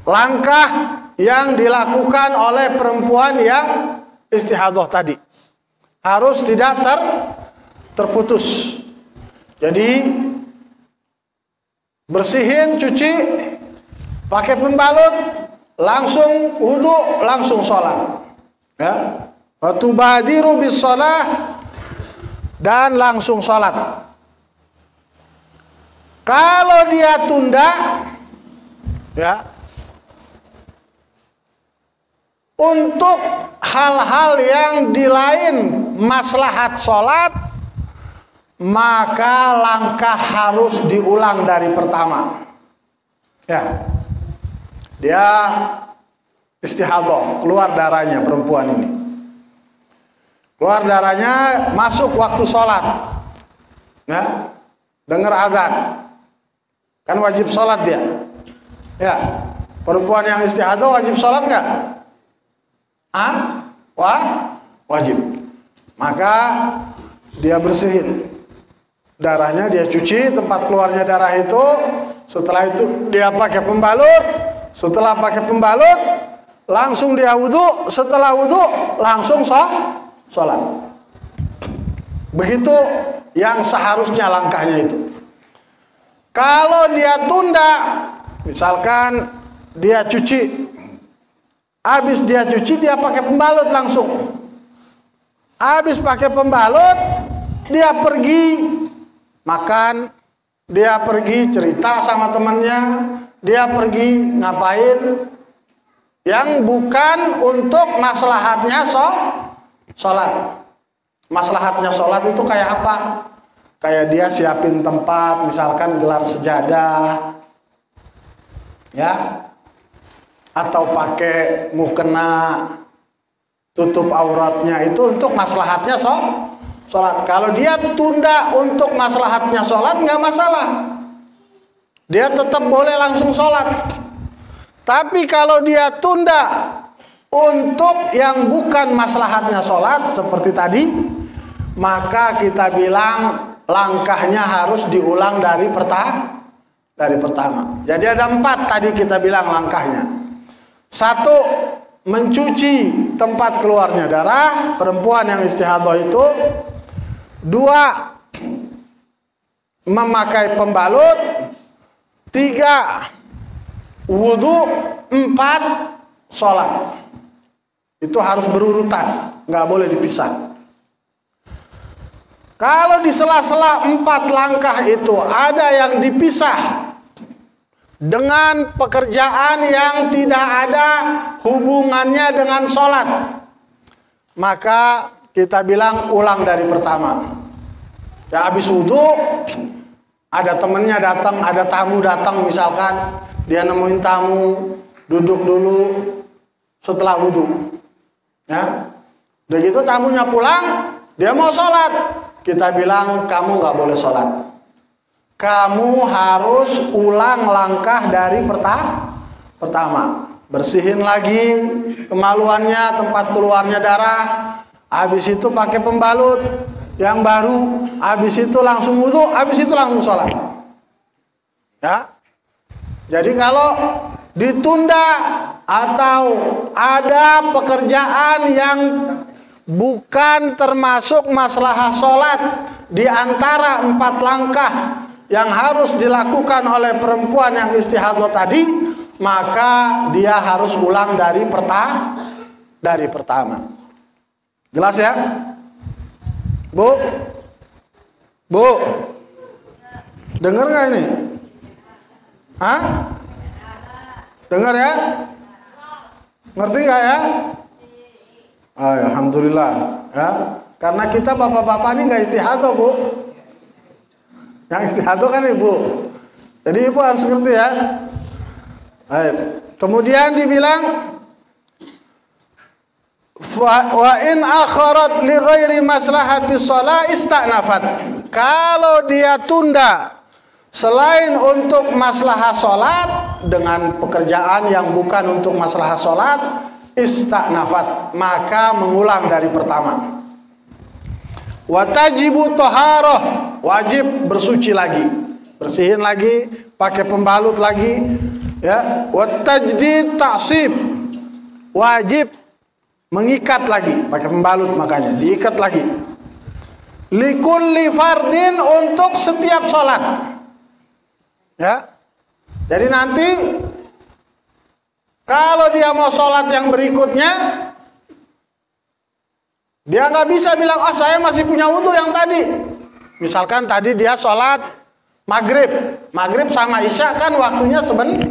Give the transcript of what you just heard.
langkah yang dilakukan oleh perempuan yang istihadhah tadi. Harus tidak terputus. Jadi bersihin, cuci, pakai pembalut, langsung wudu, langsung sholat. Ya. Wa tubadiru bis shalah, dan langsung sholat. Kalau dia tunda, ya, untuk hal-hal yang di lain maslahat sholat, maka langkah harus diulang dari pertama. Ya, dia istihadhah, keluar darahnya perempuan ini. Keluar darahnya, masuk waktu sholat. Ya, dengar azan. Kan wajib sholat dia. Ya, perempuan yang istihadhah wajib sholat nggak? Wajib. Maka dia bersihin darahnya, dia cuci tempat keluarnya darah itu. Setelah itu dia pakai pembalut. Setelah pakai pembalut, langsung dia wudu. Setelah wudu, langsung sholat. Begitu yang seharusnya langkahnya itu. Kalau dia tunda, misalkan dia cuci, habis dia cuci dia pakai pembalut langsung. Habis pakai pembalut, dia pergi makan, dia pergi cerita sama temannya, dia pergi ngapain yang bukan untuk maslahatnya sholat. Maslahatnya sholat itu kayak apa? Kayak dia siapin tempat, misalkan gelar sejadah, ya, atau pakai mukena, tutup auratnya, itu untuk maslahatnya sholat. Kalau dia tunda untuk maslahatnya sholat, nggak masalah. Dia tetap boleh langsung sholat. Tapi kalau dia tunda untuk yang bukan maslahatnya sholat, seperti tadi, maka kita bilang langkahnya harus diulang dari pertama. Jadi ada 4 tadi kita bilang langkahnya. 1, mencuci tempat keluarnya darah perempuan yang istihadhah itu. 2, memakai pembalut. 3, wudu. 4, sholat. Itu harus berurutan, nggak boleh dipisah. Kalau di sela-sela 4 langkah itu ada yang dipisah dengan pekerjaan yang tidak ada hubungannya dengan sholat, maka kita bilang ulang dari pertama. Ya, habis wudhu, ada temennya datang, ada tamu datang misalkan, dia nemuin tamu, duduk dulu setelah wudhu. Ya, udah gitu tamunya pulang, dia mau sholat. Kita bilang kamu nggak boleh sholat. Kamu harus ulang langkah dari pertama. Bersihin lagi kemaluannya, tempat keluarnya darah. Habis itu pakai pembalut yang baru. Habis itu langsung wudu. Habis itu langsung sholat. Ya. Jadi kalau ditunda atau ada pekerjaan yang bukan termasuk maslahah sholat di antara 4 langkah yang harus dilakukan oleh perempuan yang istihadhah tadi, maka dia harus ulang dari pertama. Jelas ya? Bu? Dengar nggak ini? Hah? Dengar ya? Ngerti nggak ya? Alhamdulillah ya. Karena kita bapak-bapak ini nggak istihadhah, Bu. Yang istihadhah kan ibu. Jadi ibu harus ngerti ya. Kemudian dibilang wa in akharat li ghairi maslahati shalah istanafat. Kalau dia tunda selain untuk maslahah sholat dengan pekerjaan yang bukan untuk maslahah sholat, istanafat, maka mengulang dari pertama. Watajibu toharoh, wajib bersuci lagi, bersihin lagi, pakai pembalut lagi, Ya, wa tajdid ta'sib. Wajib mengikat lagi, pakai pembalut, makanya diikat lagi. Likulli fardin, untuk setiap sholat. Ya. Jadi nanti kalau dia mau sholat yang berikutnya, dia nggak bisa bilang, oh saya masih punya wudhu yang tadi. Misalkan tadi dia sholat maghrib sama isya kan waktunya sebentar.